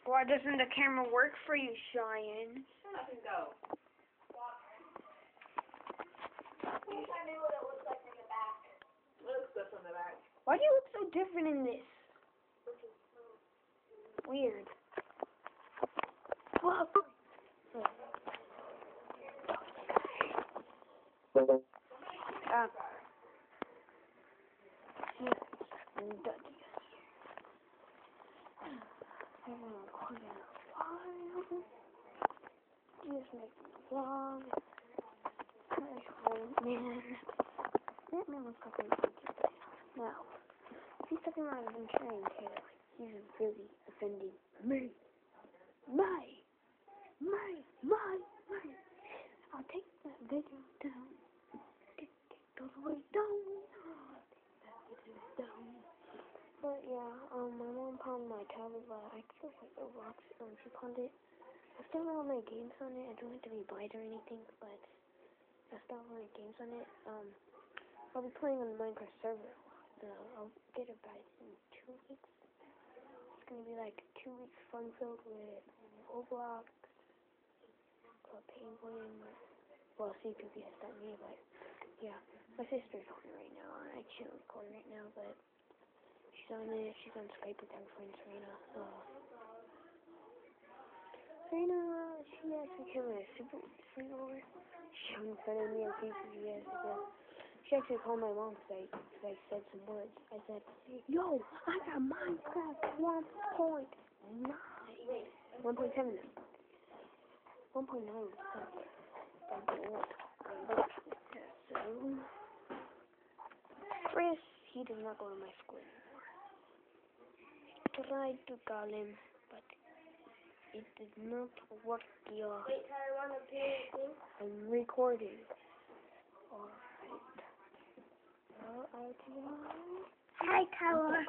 Why doesn't the camera work for you, Cheyenne? Shut up and go. I wish I knew what it looks like from the back. It looks good from the back. Why do you look so different in this? Weird. Whoa. Just making a vlog. Man. That man looks like a monkey. Now, if he's talking about him trying to, he's really offending me. My. I'll take that video down. Take it all the way down. Take that video down. But yeah, my mom pawned my tablet, but I still like Roblox. She pawned it. I still have all my games on it. I don't have to be blind or anything, but I still have all my games on it. I'll be playing on the Minecraft server. I'll get it back in 2 weeks. It's gonna be like 2 weeks fun filled with Roblox, Penguin, well, CPPS.me, but yeah, my sister's on it right now. I can't record right now, but she's on it. She's on Skype with her friend Serena. Serena, she actually came with a super sleepover. She in front of me on CPPS. She actually called my mom because I said some words. I said, yo, I got Minecraft 1.9. 1.7. 1.9. So, Chris, he does not go to my school anymore. Tried to call him, but it did not work, y'all. Wait, Tyler, want to do anything? I'm recording. Alright. Hi, Tyler.